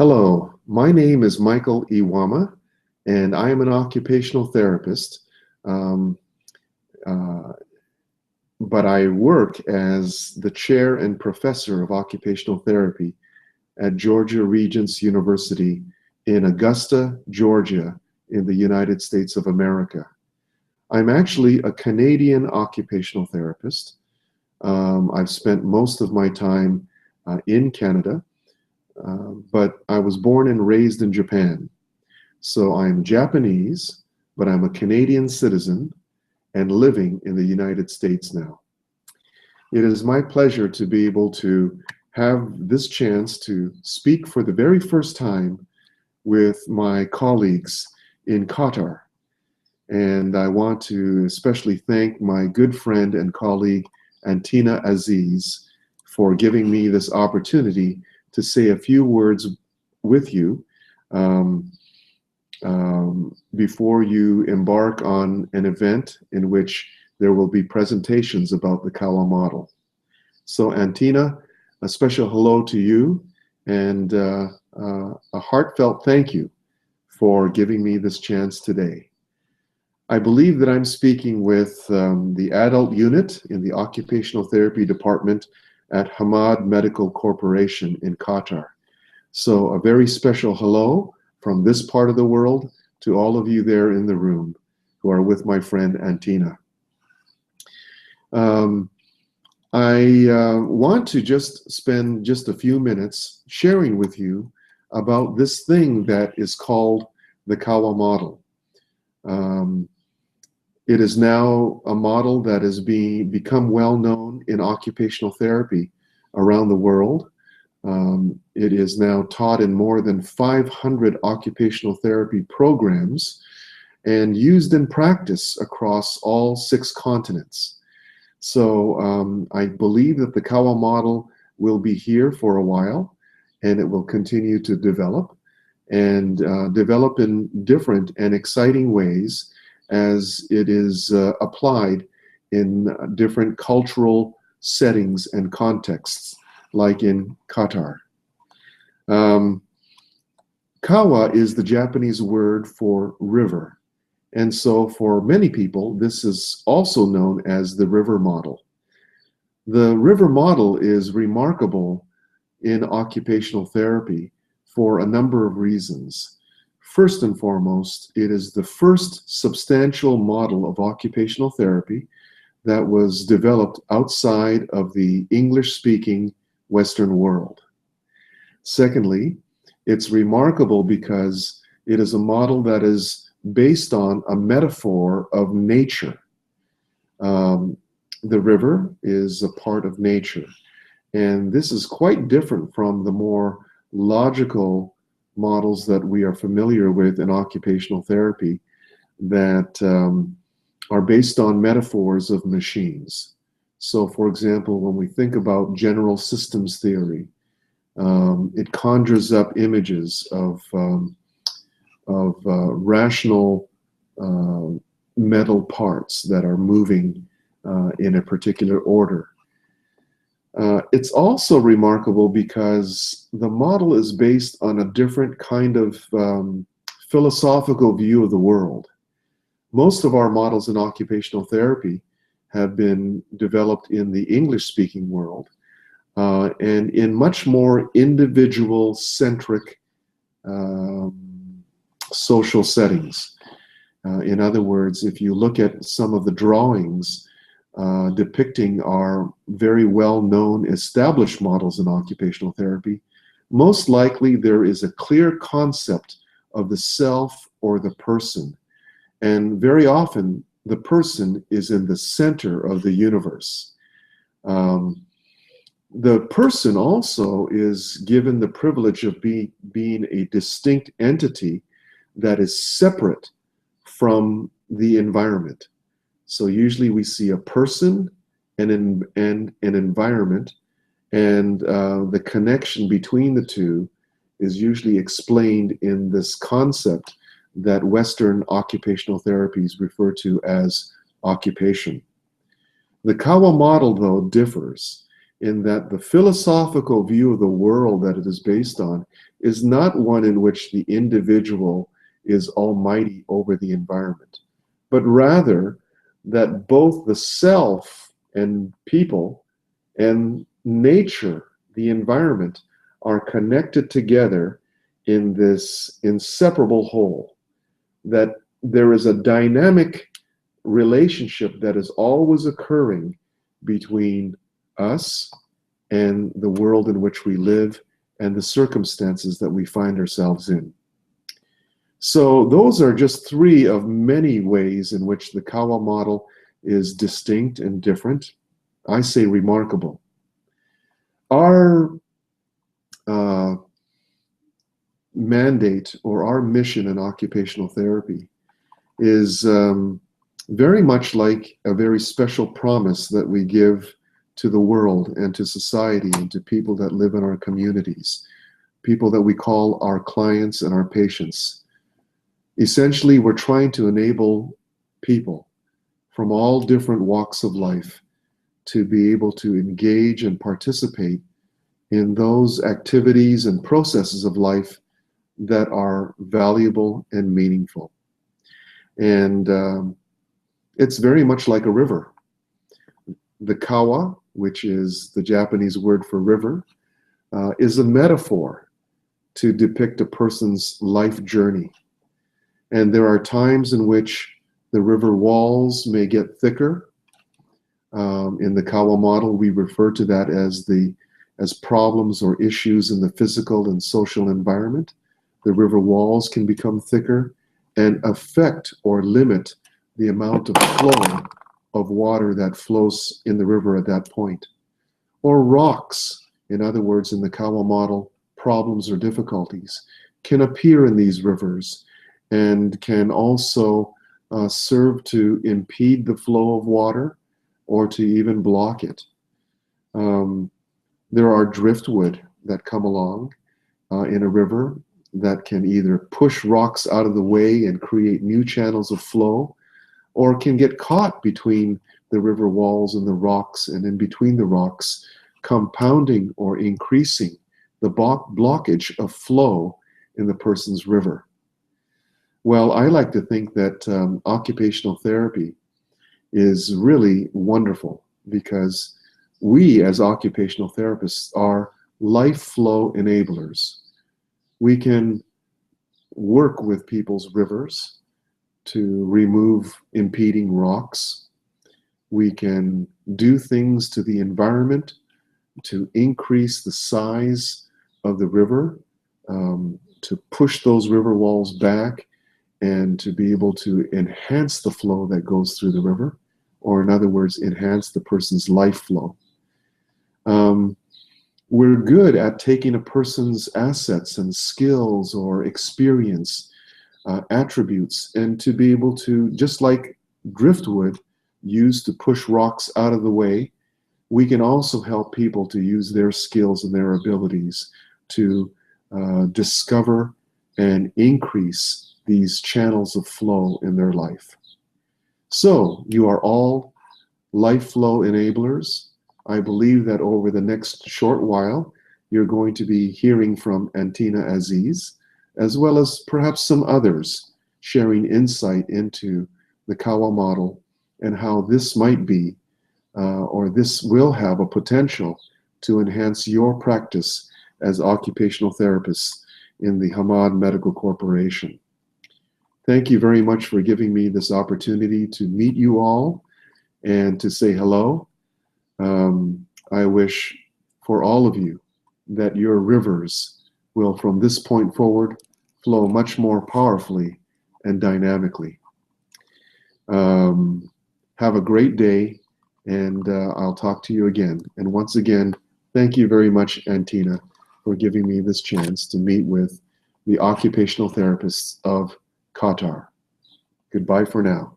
Hello, my name is Michael Iwama, and I am an occupational therapist, um, uh, but I work as the chair and professor of occupational therapy at Georgia Regents University in Augusta, Georgia, in the United States of America. I'm actually a Canadian occupational therapist. I've spent most of my time in Canada. But I was born and raised in Japan. So I'm Japanese, but I'm a Canadian citizen and living in the United States now. It is my pleasure to be able to have this chance to speak for the very first time with my colleagues in Qatar. And I want to especially thank my good friend and colleague, Anteena Aziz, for giving me this opportunity to say a few words with you before you embark on an event in which there will be presentations about the Kawa model. So Anteena, a special hello to you and a heartfelt thank you for giving me this chance today. I believe that I'm speaking with the adult unit in the occupational therapy department at Hamad Medical Corporation in Qatar. So a very special hello from this part of the world to all of you there in the room who are with my friend Anteena. I want to just spend just a few minutes sharing with you about this thing that is called the Kawa model. It is now a model that has become well known in occupational therapy around the world. It is now taught in more than 500 occupational therapy programs and used in practice across all 6 continents. So I believe that the Kawa model will be here for a while, and it will continue to develop and develop in different and exciting ways as it is applied in different cultural settings and contexts, like in Qatar. Kawa is the Japanese word for river. And so for many people, this is also known as the river model. The river model is remarkable in occupational therapy for a number of reasons. First and foremost, it is the first substantial model of occupational therapy that was developed outside of the English-speaking Western world. Secondly, it's remarkable because it is a model that is based on a metaphor of nature. The river is a part of nature, and this is quite different from the more logical models that we are familiar with in occupational therapy that are based on metaphors of machines. So for example, when we think about general systems theory, it conjures up images of rational metal parts that are moving in a particular order. It's also remarkable because the model is based on a different kind of philosophical view of the world. Most of our models in occupational therapy have been developed in the English-speaking world and in much more individual-centric social settings. In other words, if you look at some of the drawings depicting our very well-known established models in occupational therapy, most likely there is a clear concept of the self or the person. And very often the person is in the center of the universe. The person also is given the privilege of being a distinct entity that is separate from the environment. So usually we see a person and an environment, and the connection between the two is usually explained in this concept that Western occupational therapies refer to as occupation. The Kawa model, though, differs in that the philosophical view of the world that it is based on is not one in which the individual is almighty over the environment, but rather that both the self and people and nature, the environment, are connected together in this inseparable whole, that there is a dynamic relationship that is always occurring between us and the world in which we live and the circumstances that we find ourselves in. So those are just three of many ways in which the Kawa model is distinct and different. I say remarkable. Our mandate or our mission in occupational therapy is very much like a very special promise that we give to the world and to society and to people that live in our communities, people that we call our clients and our patients. Essentially, we're trying to enable people from all different walks of life to be able to engage and participate in those activities and processes of life that are valuable and meaningful. And it's very much like a river. The Kawa, which is the Japanese word for river, is a metaphor to depict a person's life journey. And there are times in which the river walls may get thicker. In the Kawa model, we refer to that as problems or issues in the physical and social environment. The river walls can become thicker and affect or limit the amount of flow of water that flows in the river at that point. Or rocks, in other words, in the Kawa model, problems or difficulties can appear in these rivers and can also serve to impede the flow of water or to even block it. There are driftwood that come along in a river that can either push rocks out of the way and create new channels of flow, or can get caught between the river walls and the rocks, and in between the rocks, compounding or increasing the blockage of flow in the person's river. Well, I like to think that occupational therapy is really wonderful because we as occupational therapists are life flow enablers. We can work with people's rivers to remove impeding rocks. We can do things to the environment to increase the size of the river, to push those river walls back and to be able to enhance the flow that goes through the river, or in other words, enhance the person's life flow. We're good at taking a person's assets and skills or experience, attributes, and to be able to, just like driftwood used to push rocks out of the way, we can also help people to use their skills and their abilities to discover and increase these channels of flow in their life. So you are all life flow enablers. I believe that over the next short while, you're going to be hearing from Anteena Aziz, as well as perhaps some others sharing insight into the Kawa model and how this might be, or this will have a potential to enhance your practice as occupational therapists in the Hamad Medical Corporation. Thank you very much for giving me this opportunity to meet you all and to say hello. I wish for all of you that your rivers will, from this point forward, flow much more powerfully and dynamically. Have a great day, and I'll talk to you again. And once again, thank you very much, Anteena, for giving me this chance to meet with the occupational therapists of Qatar. Goodbye for now.